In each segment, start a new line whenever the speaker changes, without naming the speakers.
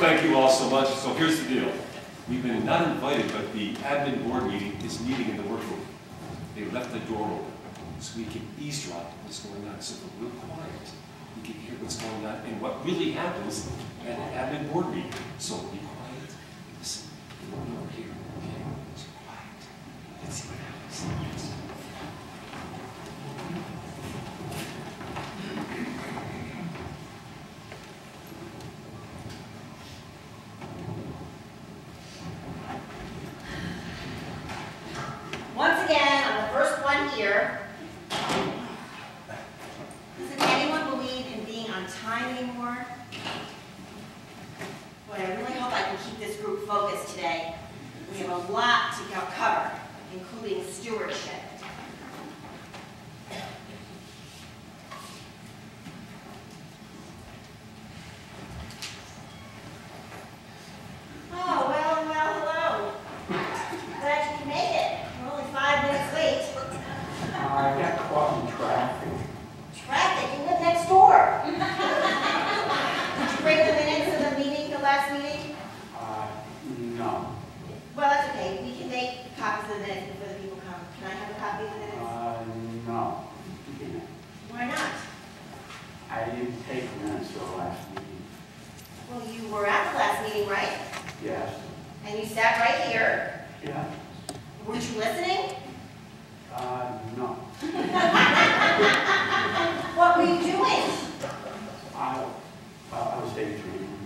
thank you all so much. So here's the deal. We've been not invited, but the admin board meeting is meeting in the workroom. They left the door open so we can eavesdrop what's going on. So if we're real quiet, we can hear what's going on and what really happens at an admin board meeting. So be quiet. Listen. Over here. Okay? It's quiet. Let's see what happens.
Once again, I'm the first one here. Doesn't anyone believe in being on time anymore? Boy, I really hope I can keep this group focused today. We have a lot to cover, including stewardship. Oh, well, hello. Glad you can make it. We're only 5 minutes late.
I got caught in traffic.
Traffic? You live next door. Did you bring the minutes of the meeting, the last meeting?
No.
Well, that's okay. We can make copies of the minutes before the people come. Can I have a copy of the minutes?
No.
Why not?
I didn't take minutes for the last meeting.
Well, you were at the last meeting, right?
Yes.
And you sat right here.
Yeah.
Weren't you listening?
No.
What were you doing?
I was daydreaming.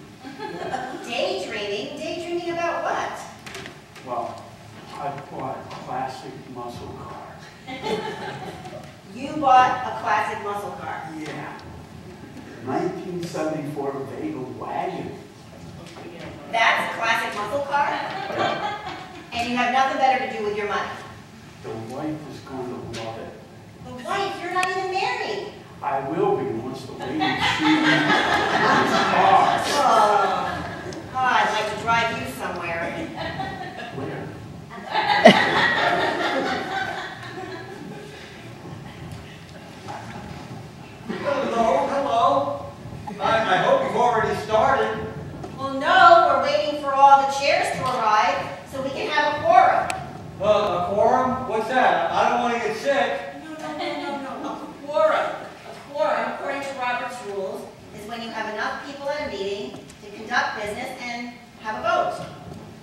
Daydreaming? Daydreaming about what?
Well, I bought a classic muscle car.
You bought a classic muscle car.
Yeah. 1974 Vega wagon.
That's a classic muscle car? And you have nothing better to do with your money.
The wife is going to love it.
The wife? You're not even married.
I will be once the lady sees this car.
Oh, I'd like to drive you somewhere.
Where?
Hello. I hope you've already started.
Well, no, we're waiting for all the chairs to arrive so we can have a quorum.
A quorum? What's that? I don't want to get sick.
No. A quorum. A quorum, according to Robert's rules, is when you have enough people at a meeting to conduct business and have a vote.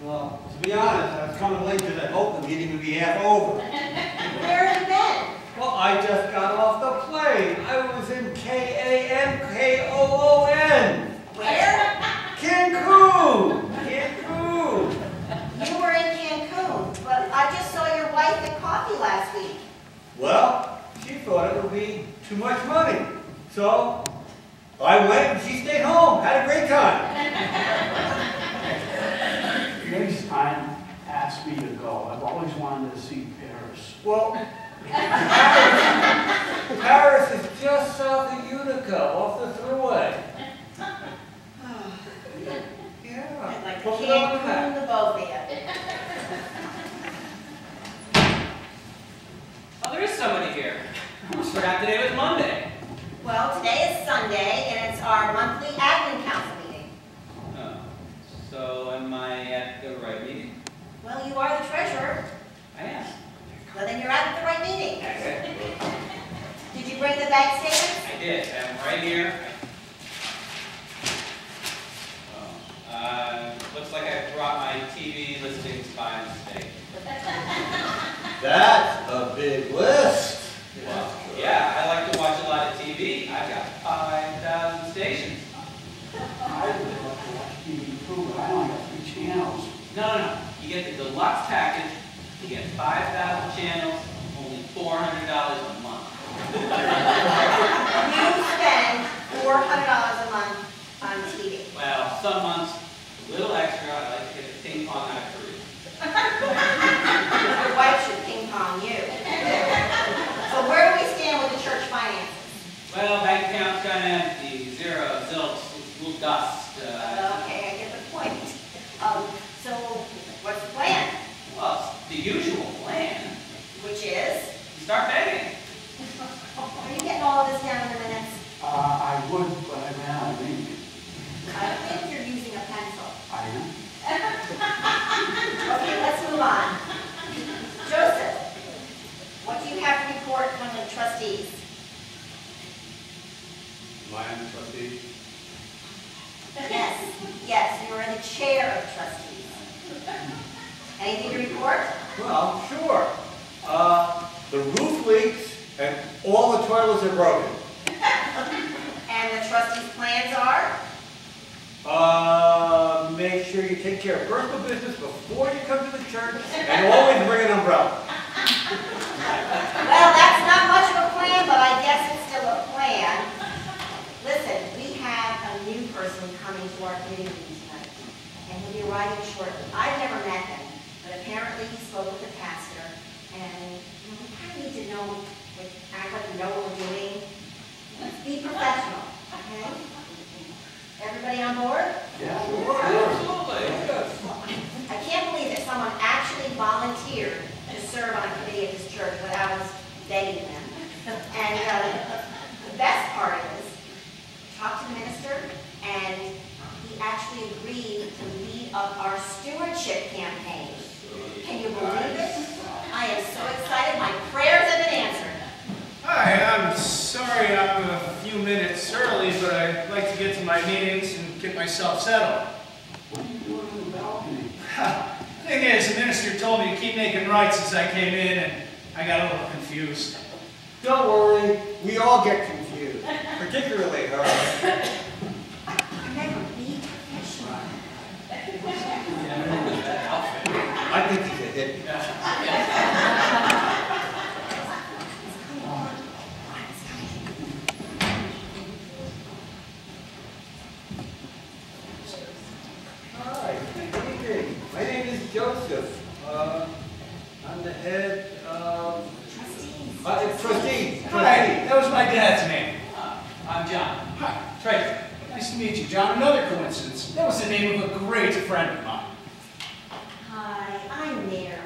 Well, to be honest, I was coming late because I hoped the meeting would be half over.
Where have you been?
Well, I just got off the plane. I was in K-A-N-K-O-O-N.
Where?
Cancun!
You were in Cancun, but I just saw your wife at coffee last week.
Well, she thought it would be too much money. So, I went and she stayed home. Had a great time.
Next time, ask me to go. I've always wanted to see Paris.
Well, Paris is just south of Utica, off the thruway. Yeah.
I'd like to
Well,
Cancun the both of you.
Oh, there is somebody here. I almost forgot today was Monday.
Well, today is Sunday, and it's our monthly admin council meeting.
Oh, so am I at the right meeting?
Well, you are the treasurer.
I am.
Well, then you're at the right meeting.
Okay.
Did you bring the bank statements?
I did. I'm right here. Looks like I brought my TV listings by mistake.
That's a big list.
Well, yeah, I like to watch a lot of TV. I've got 5,000 stations.
I would love to watch TV too, but I only got 3 channels.
No. You get the deluxe package. You get 5,000 channels, only $400 a month.
You spend $400 a month on TV.
Well, some months, a little extra. I like to get the ping pong out of Korea.
Your wife should ping pong you. So where do we stand with the church finances?
Well, bank account's kind of empty. Zero, zilch, little dust.
Okay, I get the point. So what's the plan?
Well, it's the usual plan.
Which is?
You start begging.
Are you getting all of this down in the minutes?
I would, but I ran out of ink.
I think you're using a pencil. Yes, you are the chair of trustees. Anything to report?
Well, sure. The roof leaks and all the toilets are broken.
And the trustees' plans are?
Make sure you take care of personal business before you come to the church and always bring an umbrella.
Well, that's not much of a plan, but I guess it's still a plan. Listen, we have a new person coming to our committee meeting tonight, and he'll be arriving shortly. I've never met him, but apparently he spoke with the pastor, and we kind of need to know, act like we know what we're doing. Let's be professional, okay? Everybody on board?
Yeah.
Absolutely.
I can't believe that someone actually volunteered to serve on a committee at this church without us begging them. And the best part is, talked to the minister, and he actually agreed to lead up our stewardship campaign. Can you believe it? I am so excited. My prayers have been answered.
Hi, I'm sorry I'm a few minutes early, but I'd like to get to my meetings and get myself settled.
What are you doing in the balcony?
Thing is, the minister told me to keep making right since I came in, and I got a little confused.
Don't worry, we all get confused, particularly her.
Never be professional.
I think he's a hippie. Hi, good evening. My name is Joseph. I'm the head of... Trustee.
Hi, that was my dad's name.
I'm John.
Hi, Trey. Nice to meet you, John. Another coincidence. That was the name of a great friend of mine.
Hi, I'm Mary.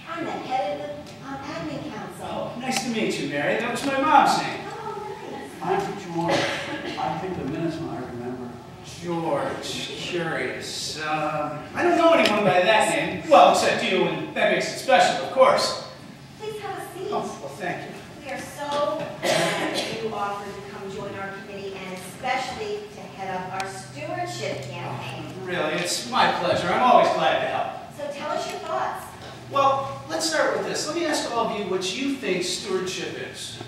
I'm the head of the admin council.
Oh, nice to meet you, Mary. That was my mom's name.
Oh, nice.
I'm George. I think the minutes I remember.
George. Curious. I don't know anyone by that name. Well, except you, and that makes it special, of course.
Please have a seat.
Oh, well, thank you.
We are so glad that you offered to come join our committee and especially to head up our stewardship campaign.
Really, it's my pleasure. I'm always glad to help.
So tell us your thoughts.
Well, let's start with this. Let me ask all of you what you think stewardship is.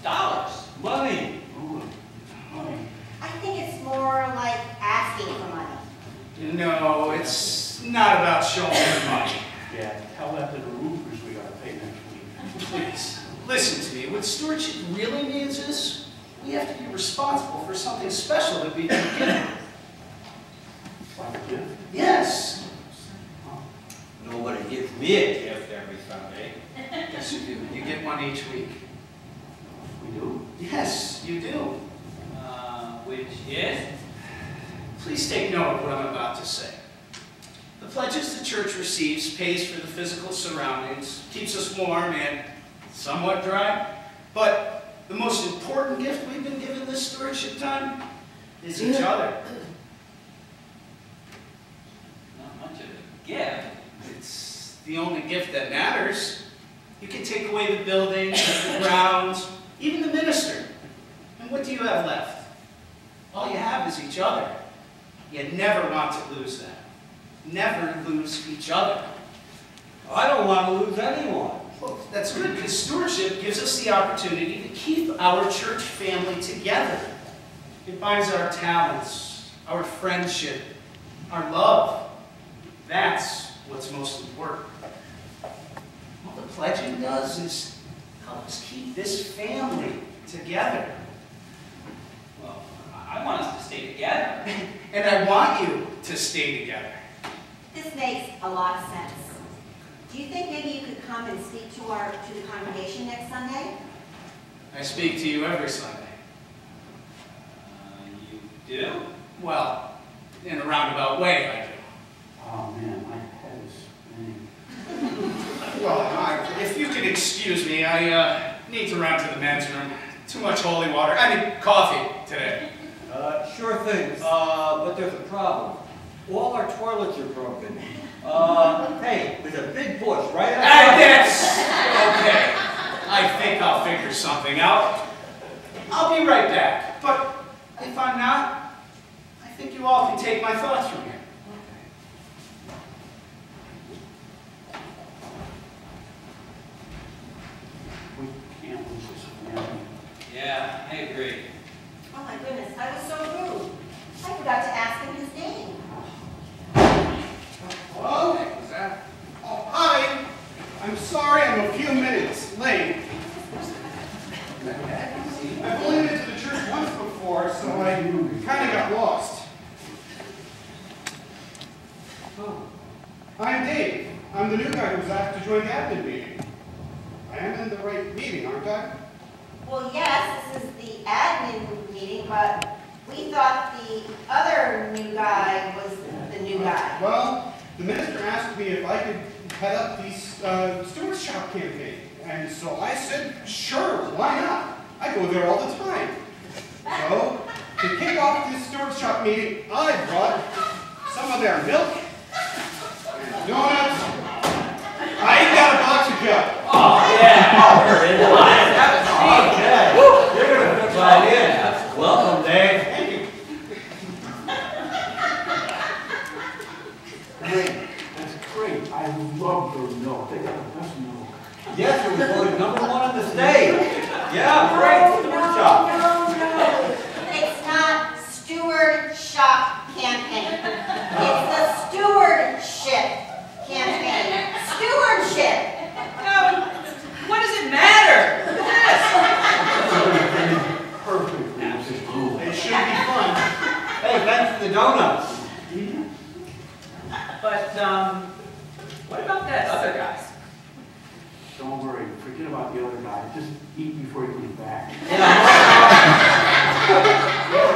Dollars.
Money.
Ooh, honey.
I think it's more like asking for money.
No, it's not about showing your money.
Yeah, tell that to the roofers we gotta pay next week.
Please, listen to me. What stewardship really means is we have to be responsible for something special that we've been given.
Like a gift.
Yes.
Nobody gives me a gift every Sunday.
Yes, you do. You get one each week.
We do?
Yes, you do.
Which is?
Please take note of what I'm about to say. The pledges the church receives pays for the physical surroundings, keeps us warm and somewhat dry, but the most important gift we've been given this stewardship time is each other.
Not much of a gift.
It's the only gift that matters. You can take away the buildings, the grounds, even the minister. And what do you have left? All you have is each other. You never want to lose that. Never lose each other.
I don't want to lose anyone.
Well, that's good, because stewardship gives us the opportunity to keep our church family together. It binds our talents, our friendship, our love. That's what's most important. All the pledging does is help us keep this family together.
Well, I want us to stay together.
And I want you to stay together.
This makes a lot of sense. Do you think maybe you could come and speak to the congregation next Sunday?
I speak to you every Sunday.
You do?
Well, in a roundabout way, I do.
Oh man, my head is spinning.
Well, if you could excuse me, I need to run to the men's room. Too much holy water. I mean, coffee today.
Sure thing, but there's a problem. All our toilets are broken. Hey, there's a big bush right outside.
Okay. I think I'll figure something out. I'll be right back. But if I'm not, I you all can take my thoughts from here.
We can't lose this family.
Yeah, I agree.
Oh my goodness, I was so rude. I forgot to ask him his name.
Hello? Oh, hi. I'm sorry I'm a few minutes late. I've only been to the church once before, so I kind of got lost. Oh. I'm Dave. I'm the new guy who's asked to join the admin meeting. I am in the right meeting, aren't I?
Well, yes, this is the admin meeting, but we thought the other new guy was the new guy.
Well, the minister asked me if I could head up the stewardship campaign. And so I said, sure, why not? I go there all the time. So, to kick off this stewardship meeting, I brought some of their milk and donuts. I even got a box of gum.
Oh, yeah. Oh, we're in line. Okay. You're going to fit right in. Welcome, Dave.
Thank you.
Great, that's great. I love their milk. They got the best milk.
Yes, it was voted #1 on the state. Yeah, great.
No,
Stewardship.
no. It's not stewardship campaign. It's the stewardship campaign. Stewardship.
No, what does it matter? Look at this.
Perfect. Mrs. Blue.
It should be fun.
Hey, thanks for the donuts.
But, what about that other guy?
Don't worry. Forget about the other guy. Just eat before he comes back.
Yeah.
Well,